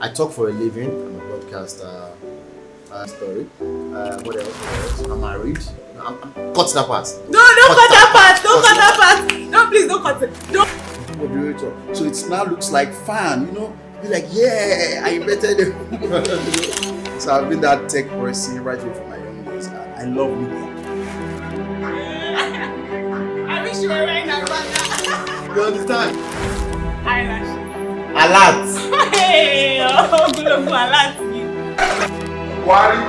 I talk for a living. I'm a broadcaster. Story. What else? I'm married. I'm cut that part. No, don't cut that part. Don't cut that part. No, please don't cut it. No. So it now looks like fun, you know. Be like, yeah, I invented it. So I've been that tech person right away from my young days. I love media. I wish you were wearing that banner. You understand? Eyelashes. Alert. Hey, oh, good luck, alert. Why?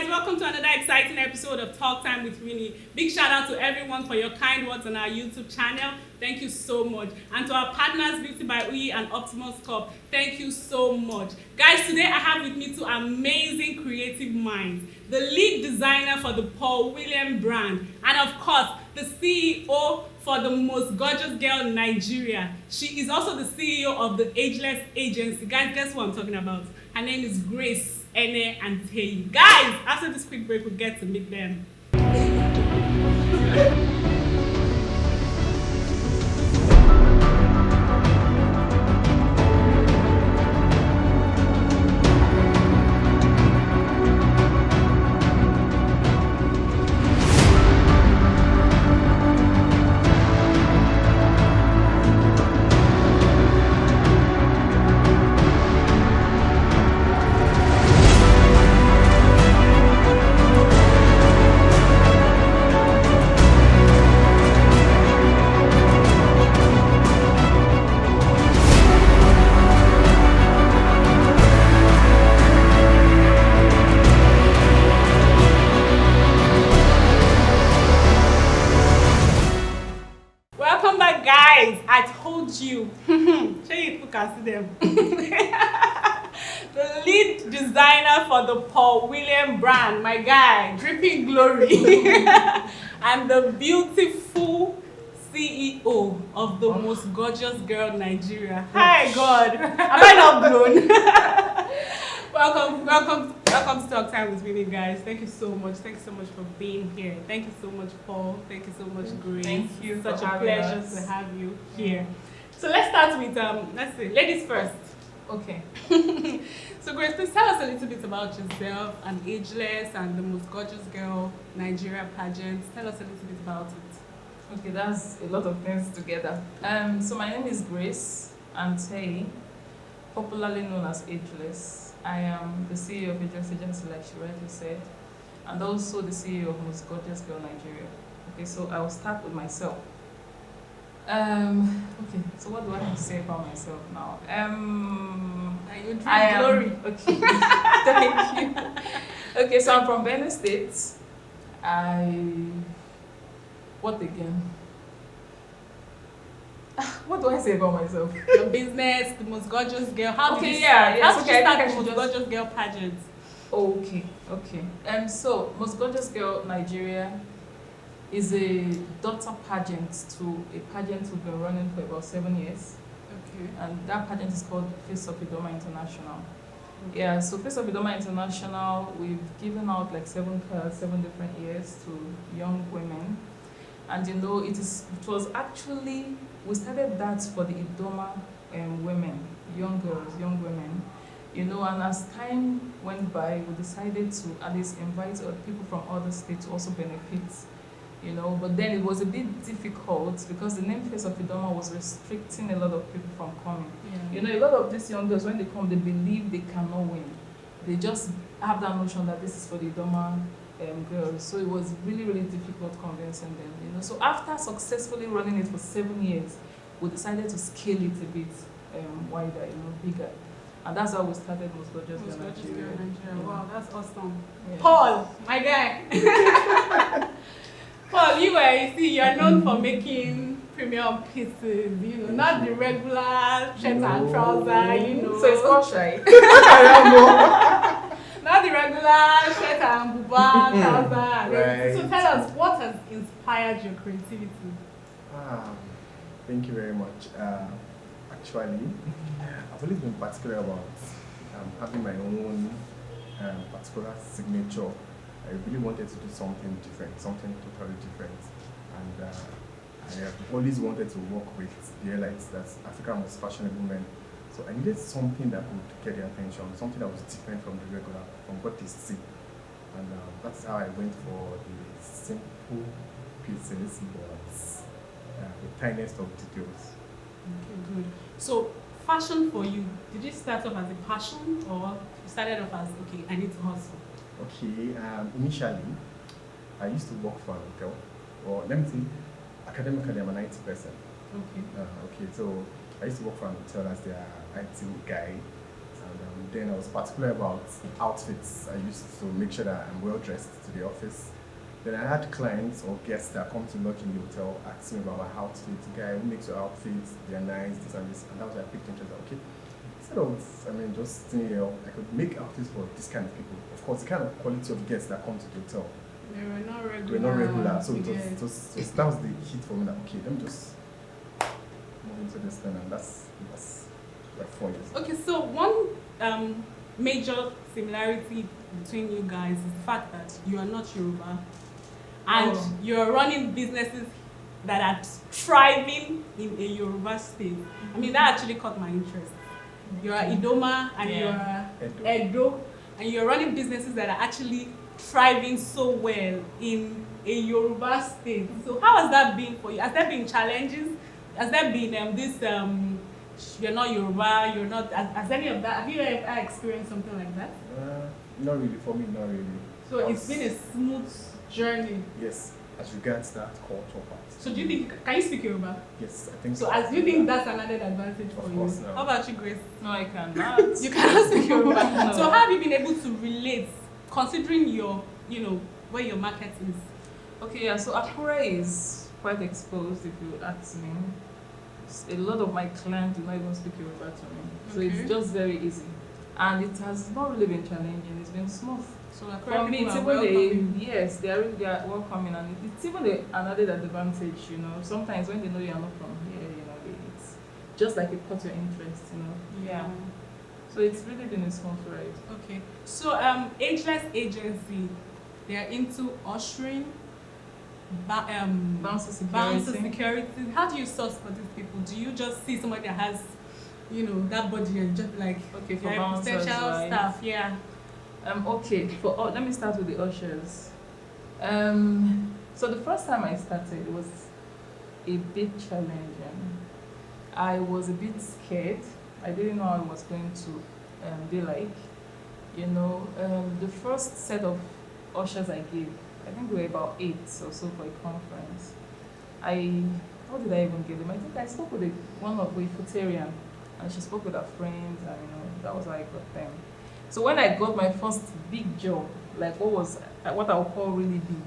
Welcome to another exciting episode of Talk Time with Winnie. Big shout out to everyone for your kind words on our YouTube channel. Thank you so much. And to our partners, Beauty by Uyi and Optimus Corp, thank you so much. Guys, today I have with me two amazing creative minds. The lead designer for the Paul William brand, and of course, the CEO for the most gorgeous girl in Nigeria. She is also the CEO of the Ageless agency. Guys, guess what I'm talking about? Her name is Grace Anteyi. Guys, after this quick break, we'll get to meet them. You can see them. The lead designer for the Paul William brand, my guy, dripping glory, and the beautiful CEO of the most gorgeous girl in Nigeria. Hi God, am I not blown? welcome to Talk Time with Winnie, guys. Thank you so much. Thank you so much for being here. Thank you so much, Paul. Thank you so much, Grace. Thank you. Such a pleasure to have you here. So let's start with let's see, ladies first. Okay. So Grace, please tell us a little bit about yourself and Ageless and the most gorgeous girl Nigeria pageant. Tell us a little bit about it. Okay, that's a lot of things together. So my name is Grace Anteyi, popularly known as Ageless. I am the CEO of Ageless agency, like she rightly said, and also the CEO of Most Gorgeous Girl Nigeria. Okay, so I will start with myself. Okay, so what do I have to say about myself now? I am glory. Okay, thank you. Okay, so I'm from Benin State. What again? What do I say about myself? Your business, the most gorgeous girl. How did you start the most gorgeous girl pageant? Okay. So Most Gorgeous Girl Nigeria is a daughter pageant to a pageant we've been running for about 7 years. Okay. And that pageant is called Face of Idoma International. Okay. Yeah, so Face of Idoma International, we've given out like 7 different years to young women. And you know, it was actually, we started that for the Idoma women, young girls, young women. You know, and as time went by, we decided to at least invite people from other states to also benefit. You know, but then it was a bit difficult because the name Face of Idoma was restricting a lot of people from coming. Yeah. You know, a lot of these young girls, when they come, they believe they cannot win. They just have that notion that this is for the Idoma girls. So it was really, really difficult convincing them. You know, so after successfully running it for 7 years, we decided to scale it a bit wider, you know, bigger. And that's how we started Most Gorgeous Girl Nigeria. Yeah. Wow, that's awesome. Yeah. Paul, my guy. Paul, you are known for making premium pieces, you know, not the regular shirt and trouser, you know. So it's called shy. Not the regular shirt and buba, trouser. Right. So tell us, what has inspired your creativity? Thank you very much. Actually, I've always been particular about having my own particular signature. I really wanted to do something different, something totally different. And I have always wanted to work with the elites, that's Africa's most fashionable men. So I needed something that would get their attention, something that was different from the regular, from what they see. And that's how I went for the simple pieces, but the tiniest of details. Okay, good. So, fashion for you, did you start off as a passion or you started off as, okay, I need to hustle? Okay, initially, I used to work for an hotel, or let me see, academically I'm an IT person. Okay. Okay, so I used to work for an hotel as their IT guy, and then I was particular about outfits. I used to make sure that I'm well dressed to the office. Then I had clients or guests that come to lodge in the hotel ask me about my outfits. Guy, who makes your outfits? They're nice, this and this. And that was why I picked interest. Okay, instead of, just saying, I could make outfits for this kind of people. Of course, the kind of quality of guests that come to the hotel. They were not regular. They were not regular. So Yes. that was the hit for me. That okay, let me just move into this thing, and that's like 4 years. Okay, so one major similarity between you guys is the fact that you are not Yoruba and you're running businesses that are thriving in a Yoruba state. I mean, that actually caught my interest. You're Idoma and you're Edo, and you're running businesses that are actually thriving so well in a Yoruba state. So how has that been for you? Has there been challenges? Has there been you're not Yoruba, you're not, has any of that, have you ever experienced something like that? Not really, for me, not really. So it's been a smooth journey. Yes, as regards that cultural part. So do you think, can you speak Yoruba? Yes, I think So as you think that's an added advantage for Of you? course, no. How about you, Grace? No, I cannot. You cannot speak Yoruba. No. So how have you been able to relate, considering your, where your market is? Okay, yeah, so Akure is quite exposed, if you ask me. A lot of my clients do not even speak Yoruba to me. So Okay. it's just very easy. And it has not really been challenging, it's been smooth. So For me, it's people are even welcoming. yes, they are welcoming, and it's even an added advantage, Sometimes when they know you are not from here, it's just like it caught your interest, Yeah. So it's really been a smooth ride. Okay. So Ageless Agency, they are into ushering, Bouncer bouncer security. security. How do you source for these people? Do you just see somebody that has, that body and just like Okay, for your bouncers, potential right? staff? Yeah. Okay, let me start with the ushers. So the first time I started, it was a bit challenging. I was a bit scared. I didn't know how it was going to be like. The first set of ushers I gave, I think we were about 8 or so for a conference. How did I even get them? I think I spoke with one of the Futarian, and she spoke with her friends, and that was how I got them. So when I got my first big job, like what I would call really big,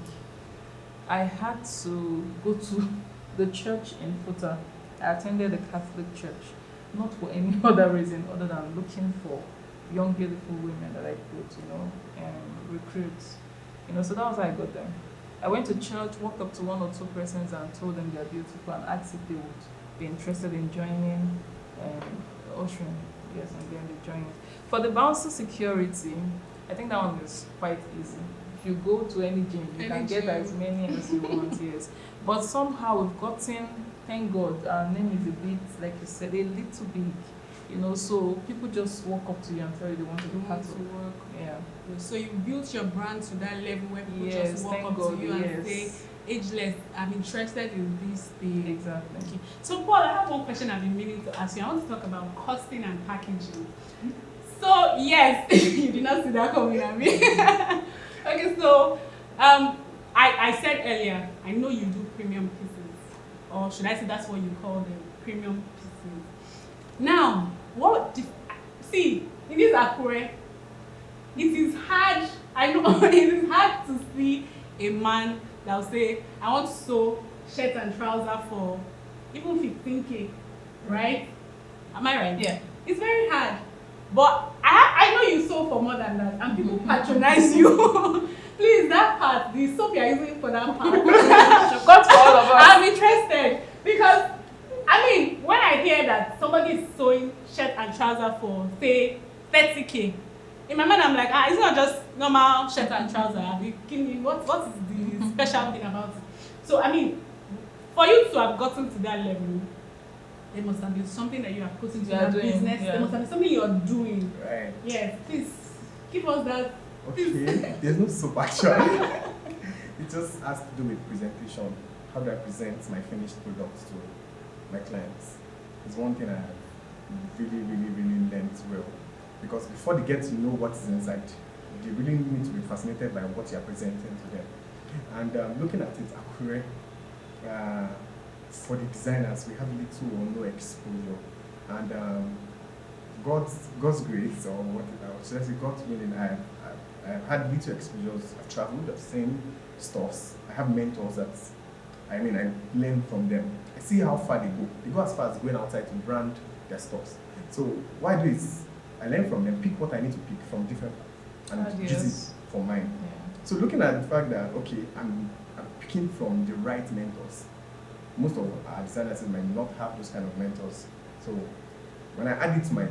I had to go to the church in Futa. I attended the Catholic church, not for any other reason other than looking for young, beautiful women that I could, recruit. So that was how I got them. I went to church, walked up to 1 or 2 persons and told them they're beautiful and asked if they would be interested in joining ushering. Yes, and then they joined. For the bouncer security, I think that one is quite easy. If you go to any gym, you can get as many as you want, yes. But somehow we've gotten, thank God, our name is a bit, like you said, a little big. So people just walk up to you and tell you they want to be part of work. Yeah. So you built your brand to that level where people Yes, just walk thank up God, to you and yes. say, Ageless, I'm interested in this thing. Exactly. Okay. So Paul, I have one question I've been meaning to ask you. I want to talk about costing and packaging. So yes, you did not see that coming at me. Okay, so I said earlier, I know you do premium pieces, or should I say that's what you call them, premium pieces. Now, see, in this Akure, it is hard, I know, it is hard to see a man that will say, I want to sew shirt and trouser for even 15K, right? Am I right? Yeah. It's very hard. But I know you sew for more than that, and people patronize you. Please, that part, the soap you're using for that part. Got for all of us. I'm interested because, I mean, when I hear that somebody is sewing shirt and trouser for, say, 30K, in my mind I'm like, it's not just normal shirt and trouser. What is the special thing about it? So, I mean, for you to have gotten to that level, there must have been something that you have put into that business. Yeah. There must have been something you're doing. Right. Yes, please give us that. Okay, there's no soap actually. It just has to do with presentation. How do I present my finished products to my clients? It's one thing I have really learned well. Because before they get to know what is inside, they really need to be fascinated by what you are presenting to them. And looking at it, Akure, for the designers, we have little or no exposure. And God's grace, or what should I say, God's willing, I've had little exposures. I've traveled, I've seen stores. I have mentors that, I learn from them. I see how far they go. They go as far as going outside to brand their stores. So what I do is, I learn from them, pick what I need to pick from different and use it for mine. Yeah. So looking at the fact that, okay, I'm picking from the right mentors. Most of our designers might not have those kind of mentors. So when I add it to my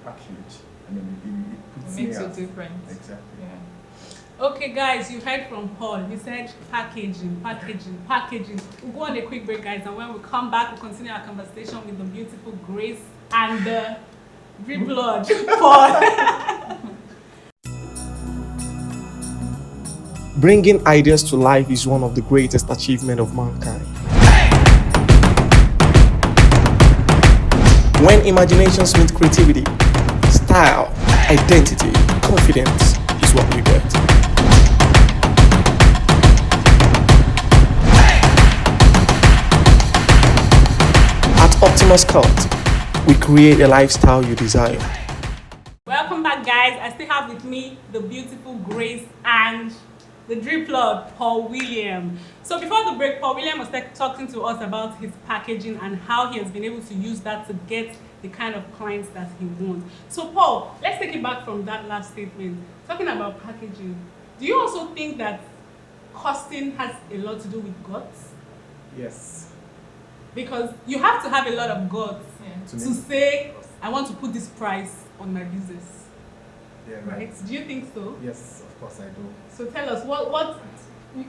package, it puts makes me it different. Exactly. Yeah. Okay, guys, you heard from Paul. He said packaging. We'll go on a quick break, guys, and when we come back, we'll continue our conversation with the beautiful Grace and the blood Paul. Bringing ideas to life is one of the greatest achievements of mankind. When imaginations meet creativity, style, identity, confidence is what we get. At Optimus Cult, we create a lifestyle you desire. Welcome back, guys. I still have with me the beautiful Grace and the drip lord, Paul William. So before the break, Paul William was talking to us about his packaging and how he has been able to use that to get the kind of clients that he wants. So Paul, let's take it back from that last statement. Talking about packaging, do you also think that costing has a lot to do with guts? Yes. Because you have to have a lot of guts to say, I want to put this price on my business. Yeah, right? Do you think so? Yes, of course I do. So tell us, what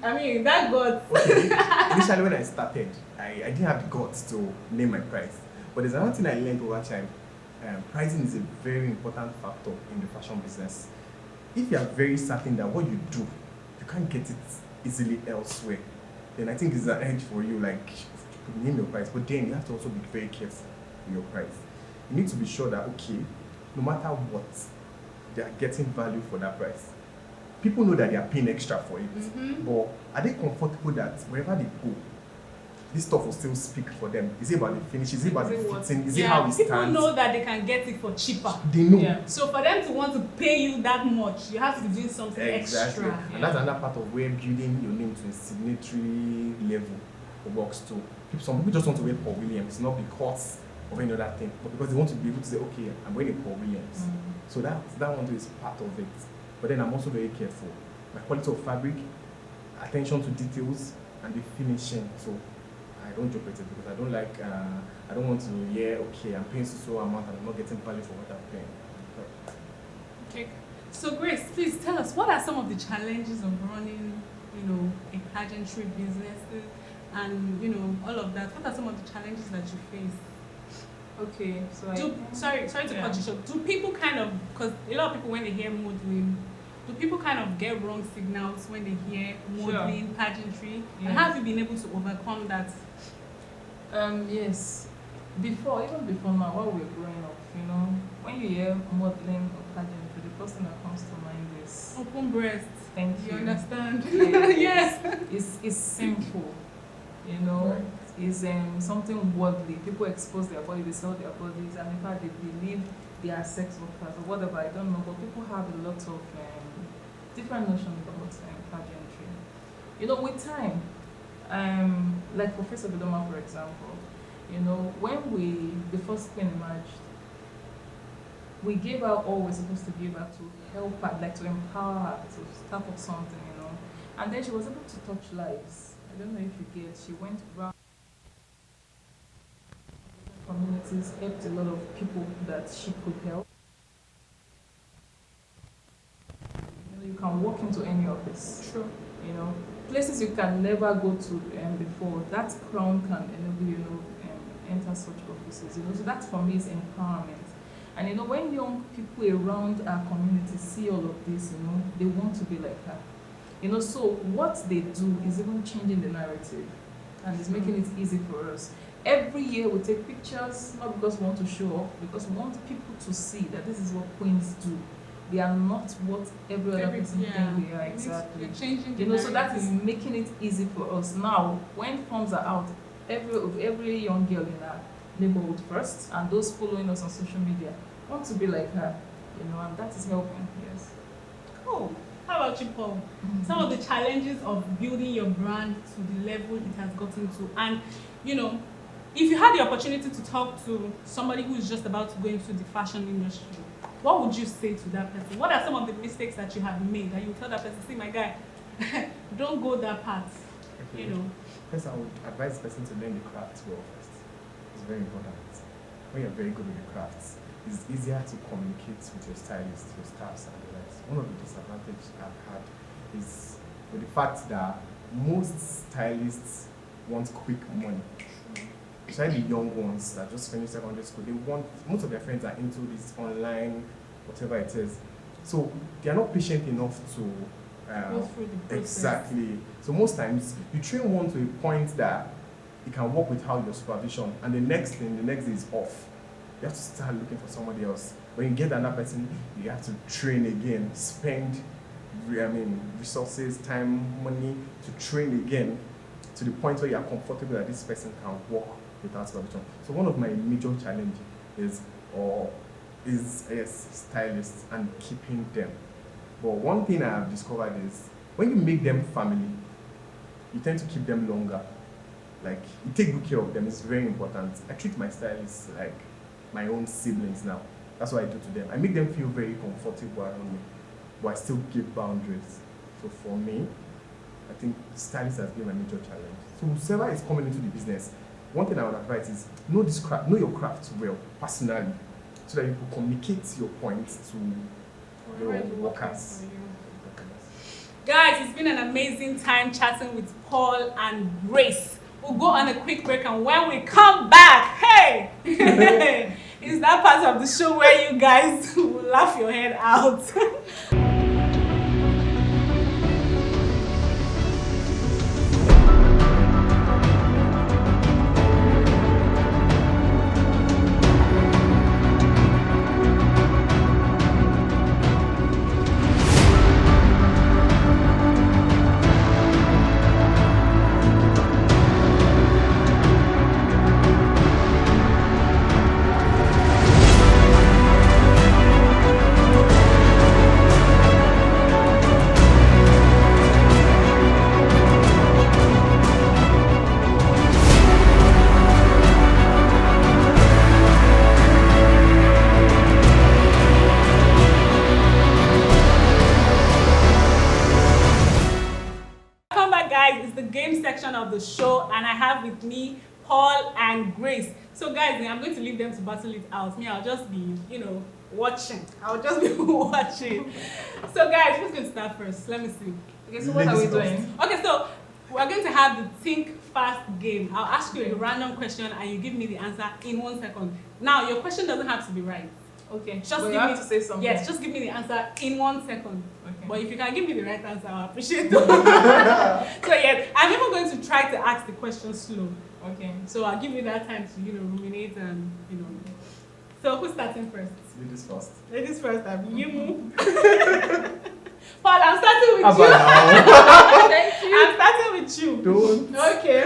that guts. Okay. Initially when I started, I didn't have the guts to name my price. But there's another thing I learned over time. Pricing is a very important factor in the fashion business. If you are very certain that what you do, you can't get it easily elsewhere, then I think it's an edge for you, like to name your price. But then you have to also be very careful with your price. You need to be sure that, okay, no matter what, they are getting value for that price. People know that they are paying extra for it, but are they comfortable that wherever they go, this stuff will still speak for them? Is it about the finish? Is it about the fitting? Is it how it stands? People know that they can get it for cheaper. They know. Yeah. So for them to want to pay you that much, you have to do something extra. And that's another part of where building your name to a signatory level works too. Some people just want to wear Paul Williams, not because of any other thing, but because they want to be able to say, okay, I'm wearing Paul Williams. So that one is part of it. But then I'm also very careful. My quality of fabric, attention to details, and the finishing. So I don't joke with it because I don't like, I don't want to hear, okay, I'm paying so amount and I'm not getting value for what I'm paying. Okay. So Grace, please tell us, what are some of the challenges of running, a pageantry business and, all of that? What are some of the challenges that you face? Okay, so sorry to cut you short. Do people because a lot of people when they hear modeling, do people kind of get wrong signals when they hear modeling, pageantry? Yeah. And how have you been able to overcome that? Yes. Even before now, while we were growing up, when you hear modeling or pageantry, the first thing that comes to mind is open breast. Thank you. You understand? Yes. It's simple, Right. Is something worldly. People expose their body, they sell their bodies, and in fact they believe they are sex workers or whatever, I don't know, but people have a lot of different notions about pageantry. With time, like Professor Bidoma, for example, when the first queen emerged, we gave her all we're supposed to give her to help her, like to empower her to start up something, you know. And then she was able to touch lives. I don't know if you get. She went around communities, helped a lot of people that she could help. You know, you can walk into any office. True. You know, places you can never go to before. That crown can enable you know enter such offices. You know, so that for me is empowerment. And you know, when young people around our community see all of this, you know, they want to be like her. You know, so what they do is even changing the narrative, and it's making it easy for us. Every year we take pictures, not because we want to show off, because we want people to see that this is what queens do. They are not what every other person thinks they are. Exactly. You're changing the You know, so that narrative. is making it easy for us. Now, when forms are out, every young girl in our neighborhood first, and those following us on social media want to be like her, you know, and that is helping. Yes. Cool. How about you, Paul? Some of the challenges of building your brand to the level it has gotten to, and you know, if you had the opportunity to talk to somebody who is just about to go into the fashion industry, what would you say to that person? What are some of the mistakes that you have made that you would tell that person, see my guy, don't go that path, you know? First, I would advise the person to learn the craft well first. It's very important. When you're very good with the crafts, it's easier to communicate with your stylist, your staffs, and the rest. One of the disadvantages I've had is with the fact that most stylists want quick money. Especially the young ones that just finished secondary school, they want, most of their friends are into this online, whatever it is. So they are not patient enough to Go through the process. exactly. So most times you train one to a point that it can work without your supervision, and the next day is off. You have to start looking for somebody else. When you get another person, you have to train again, spend resources, time, money to train again to the point where you are comfortable that this person can work without supervision. So one of my major challenges is stylists and keeping them. But one thing I have discovered is when you make them family, you tend to keep them longer. Like, you take good care of them. It's very important. I treat my stylists like my own siblings now. That's what I do to them. I make them feel very comfortable around me, but I still give boundaries. So for me, I think stylists has been my major challenge. So whoever is coming into the business, one thing I would advise is know your craft well, personally, so that you can communicate your points to your workers. Guys, it's been an amazing time chatting with Paul and Grace. We'll go on a quick break, and when we come back, hey, it's that part of the show where you guys will laugh your head out. Of the show, and I have with me Paul and Grace. So guys, I'm going to leave them to battle it out. Me, I'll just be, watching. I'll just be watching. So guys, who's going to start first? Let me see. Okay, so what are we doing? Okay, so we're going to have the think fast game. I'll ask you a random question and you give me the answer in 1 second. Now, your question doesn't have to be right. Okay, just give you have me to say something. Yes, just give me the answer in 1 second. Okay. But if you can give me the right answer, I'll appreciate it. So yes, I'm even going to try to ask the question slow. Okay. So I'll give you that time to ruminate and So who's starting first? Ladies first. Ladies first. You move. Paul, I'm starting with you. Thank you. I'm starting with you. Don't. Okay.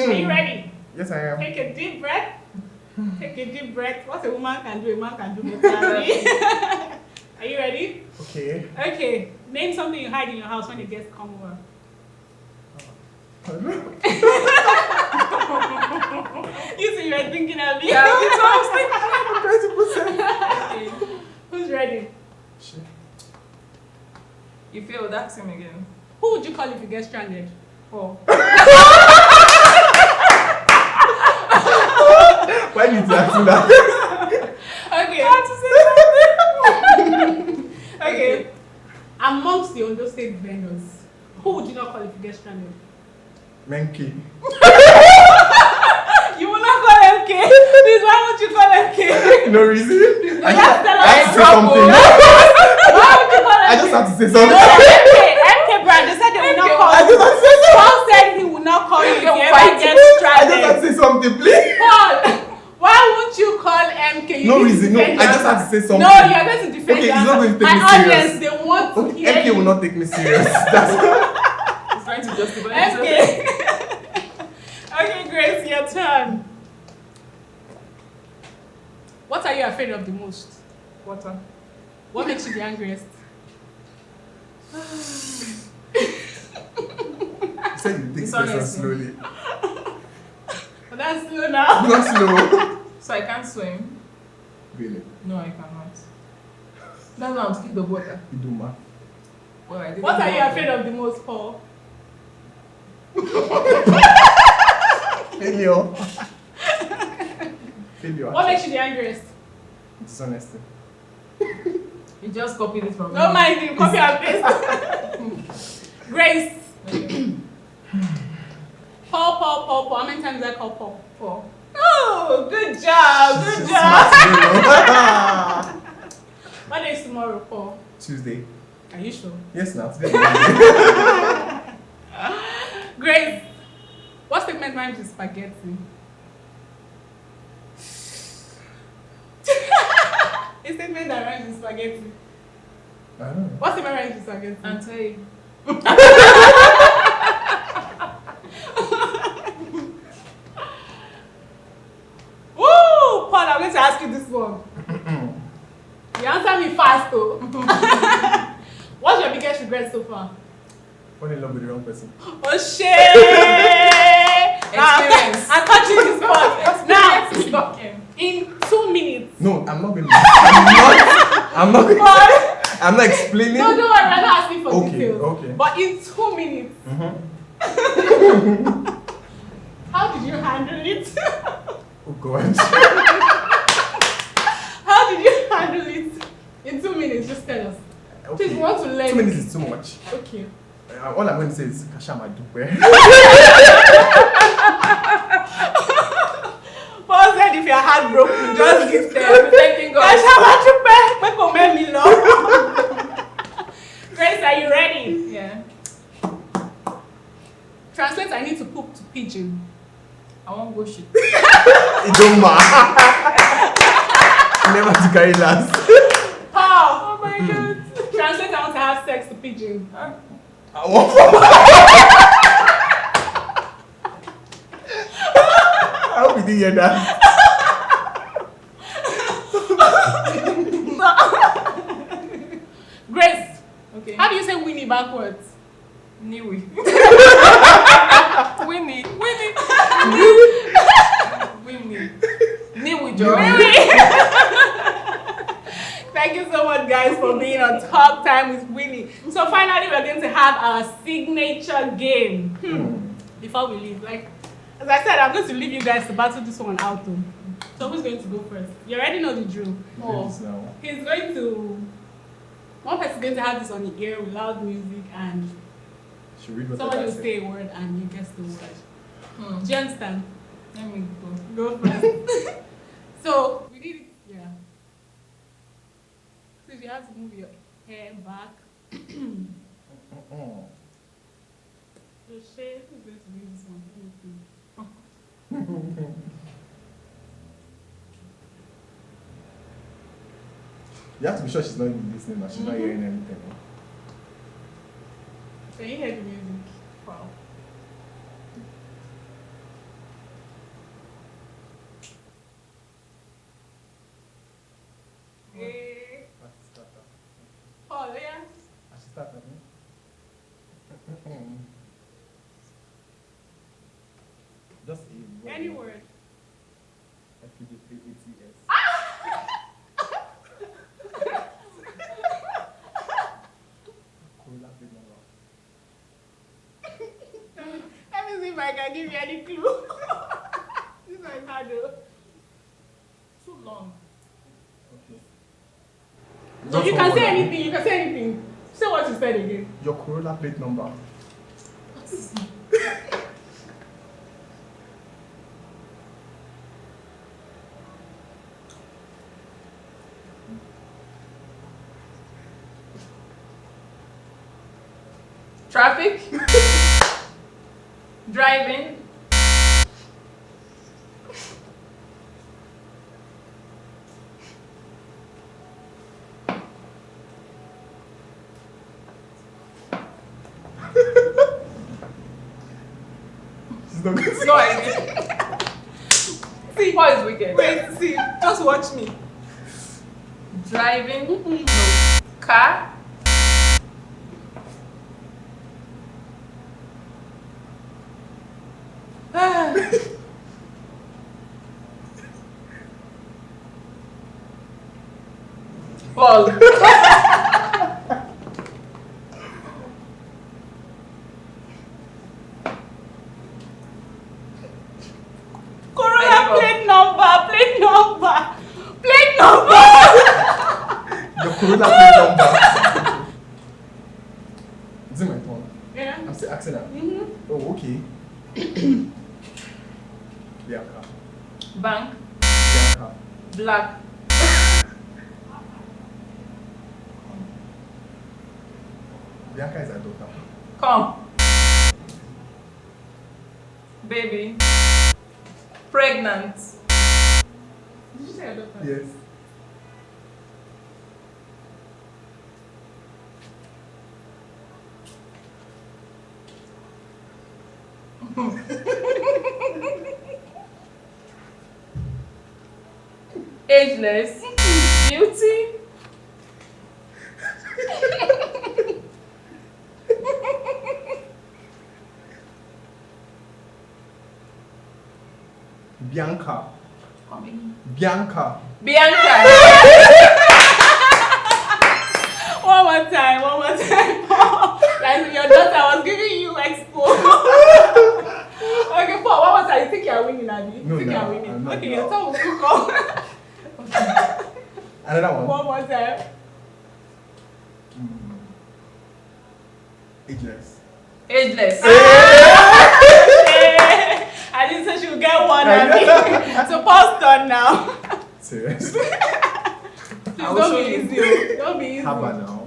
Are you ready? Yes, I am. Take a deep breath. Take a deep breath. What a woman can do, a man can do better. Are you ready? Okay. Okay. Name something you hide in your house when the guests come over. You see, you were thinking of me. Yeah, I was thinking 20%. Who's ready? Shit. You failed, ask him again. Who would you call if you get stranded? Paul. Why did you ask me that? Okay. Okay. Amongst the Ondo State vendors, who would you not call if you get stranded? Menki. You will not call MK. Please, why would you call MK? No reason. I Just just tell I us have to say something. Why would you call MK? I just have to say No, something. MK, brand, they said they will not call I just you. have to say something. Paul said he will not call you if you ever get I just have stranded. to say something, please. Paul, why won't you call MK? You No need to reason. No, defend I just yourself. have to say something. No, you are going to defend Okay, he's yourself. not going to take My me serious. audience, they want to hear MK you. will not take me serious. That's He's trying to justify himself. MK. Okay, Grace, your turn. What are you afraid of the most? Water. What makes you the angriest? You said you take Dishonesty. this slowly. But that's slow now. Not slow. So I can't swim? Really? No, I cannot. That's why I'm scared of water. You do math. Well, I didn't What are know. you afraid of the most, Paul? Failure. Failure. What makes you the angriest? Dishonesty. You just copied it from me. Don't mind him, copy and paste. Grace. Okay. Paul. How many times did I call Paul? 4. Oh, good job, good job. Smart, you know. What day is tomorrow, Paul? Tuesday. Are you sure? Yes, now. Today. Grace, what statement rhymes with spaghetti? A statement that rhymes with spaghetti. I don't know. What statement rhymes with spaghetti? Anteyi. Woo! Paul, I'm going to ask you this one. You answer me fast, though. What's your biggest regret so far? Fall in love with the wrong person. Oh, shit! Experience. I caught you in this spot. Now, Experience is talking. in 2 minutes. No, I'm not going to. I'm not going to. Paul, I'm not explaining. no, don't worry, I'm not asking for Okay, details. okay. But in 2 minutes, how did you handle it? Oh, God. How did you handle it? In 2 minutes, just tell us. Please, we want to learn. 2 minutes is too much. Okay. All I'm going to say is Kashama Dupe. Paul said if you're heartbroken, just give them. Thanking God. Grace, are you ready? Yeah. Translate, I need to poop to pigeon. I won't go shit. It don't matter. Never to carry last. Paul! Oh my god. Translate, I want to have sex to pigeon. I want I hope you didn't hear that. Grace, Okay. how do you say Winnie backwards? Niwi. Winnie. Winnie. Niwi, Joe. Thank you so much, guys, for being on Talk Time with Winnie. So finally, we're going to have our signature game. Before we leave, like, as I said, I'm going to leave you guys to battle this one out. Though. So who's going to go first? You already know the drill. Yes, now. He's going to. One person's going to have this on the ear with loud music, and Should read what somebody I will said. say a word, and you guess the word. Do you understand? Let me go. Go first. So we need it. Yeah. So you have to move your hair back. So Shay, who's going to do this one? Let me see. You have to be sure she's not even listening now. She's not hearing anything. Can you hear the music? Wow. Hey. Paul, yeah? I should start now. Just a word. Any word. FPGATS. if I can give you any clue. This is my card though. Too long. Okay. So Just you one can say word, Abi. anything, you can say anything. Say what you said again. Your Corolla plate number. Traffic. Driving. She's not good. No idea. See, what is wicked? Wait, see, just watch me. Driving. No. Car. Ball. Corolla plate number, plate number, plate number. Your Corolla plate number. Is it my turn? Yeah. I'm still asking her. Oh, okay. Bianca. Bank. Bianca. Black. Bianca is her daughter. Come. Baby. Pregnant. Did you say your daughter? Yes. Ageless. Beauty. Bianca. Coming. Bianca. Bianca. One more time, one more time. Like your daughter was giving you expo. Okay, Paul, one more time. You think you are winning, Abby? No, you think no, you are winning. I'm not. Okay, your turn will come. Another one. One more time. Ageless. Ageless. I didn't say she would get one, Abby. So Paul's turn now. Serious. Please I will don't show be you. easy. Oh. Don't be easy. How about now?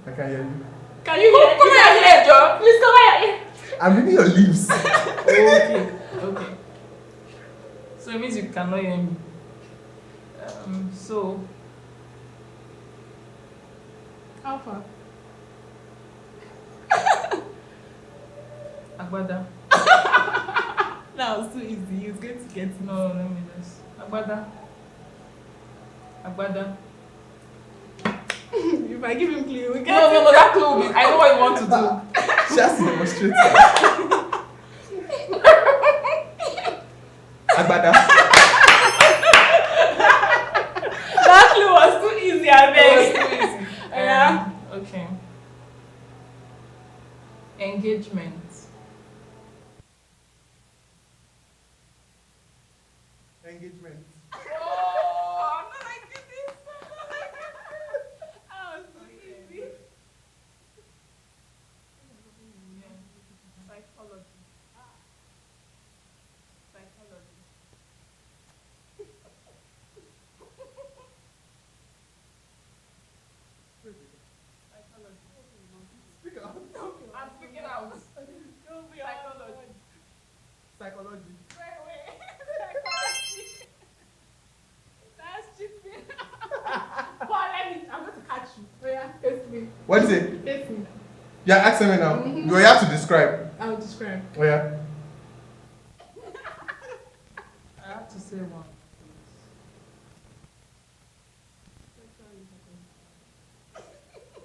I can hear you. Can you hear? Come here, Joe. Please come here. I'm reading your lips. Okay. Okay. So it means you cannot hear me. So How far? Agbada. That was too easy. He was going to get it. No, let me just Agbada. Agbada. If I give him clue, we get No, that clue. I know what you want to do. She has to demonstrate. Agbada. That clue was too easy, I It beg. was too easy. Yeah. Okay. Engagement. Engagement. Oh, I'm not like this. That was too easy. Psychology. Psychology. Psychology. Speak out. I'm speaking out. Don't be Psychology. Psychology. Wait. Psychology. That's cheating. Paul, I'm going to catch you. Oh yeah, face me. What is it? Face me. Yeah, asking me now. You have to describe. I will describe. Oh yeah. I have to say one.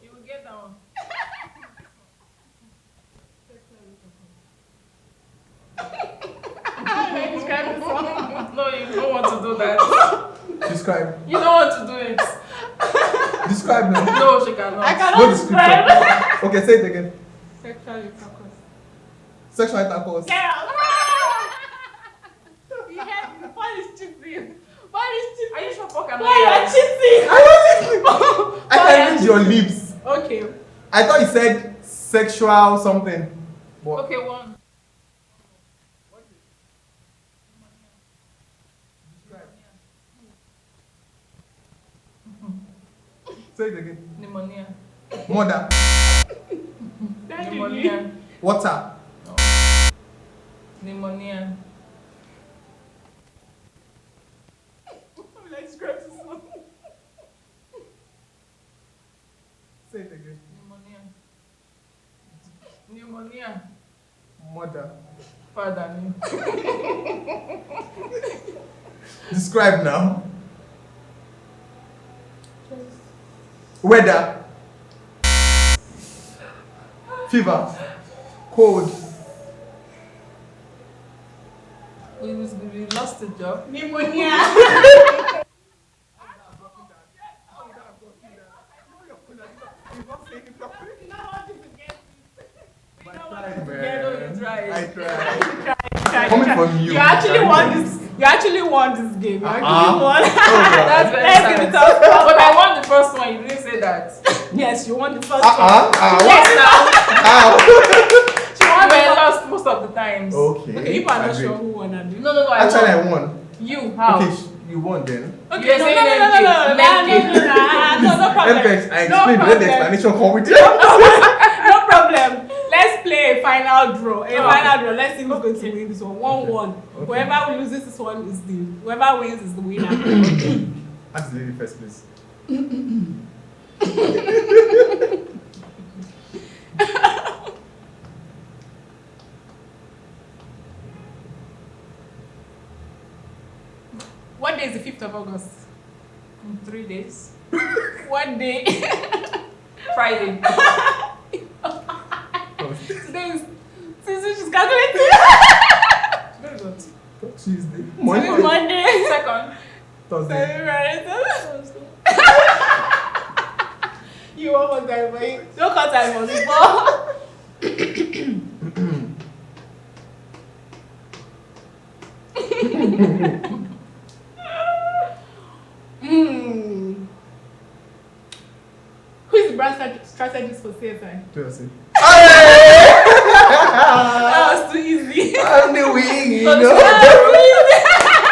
You will get that one. You don't want to do that. Describe. You don't want to do it. Describe now. No, she cannot. I No cannot description. describe. Okay, say it again. Sexual intercourse. Sexual intercourse. Get out. You heard me. Paul is cheating. Paul is cheating. Are you sure fuck Paul, you're cheating. I can read your lips. Okay. I thought you said sexual something. But Okay, one. say it again. Pneumonia. Mother. Pneumonia. Water. No. Pneumonia. Let's grab this one. Say it again. Pneumonia. Mother. Pardon me. Describe now. Weather. Fever. Cold. We lost the job. Pneumonia. I tried. Try. Coming from you. You actually won this. You actually won this game. You actually won. That's very Let's sad. give it up. But I won the first one. You didn't say that. Yes, you won the first one. Yes, now. She won We the lost most of the times. Okay. Okay, you are not Agreed. sure who won, Abi. No. Actually, I I won. won. You, how? Okay, you won then. Okay, You're no, saying no, no, no, no, no, MK. no problem. MPEX, I No explained when the problem. explanation come with you. No problem. Let's play a final draw. Okay. Let's see who's going to win this one. 1-1. Okay. Whoever loses this one is the. Whoever wins is the winner. Ask the lady first, please. What day is the 5th of August? In 3 days. What day? Friday. Today is. Since she's calculating. Very good. Tuesday. Today is Monday. Monday. Second. Thursday. You almost died, but you don't cut time for before. Who is the brand strategist for CSI? Chelsea. That was too easy. I'm the wing, you So know.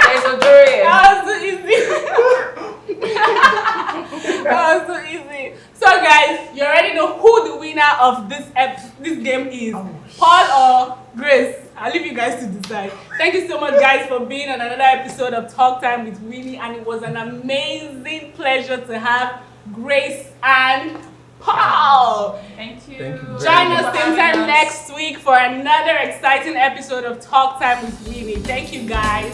There's a jury. That was too easy. That was too easy. So guys, you already know who the winner of this game is. Paul or Grace. I'll leave you guys to decide. Thank you so much guys for being on another episode of Talk Time with Winnie, and it was an amazing pleasure to have Grace and Paul. Thank you. Thank you very Join much. us same time next week for another exciting episode of Talk Time with Winnie. Thank you guys.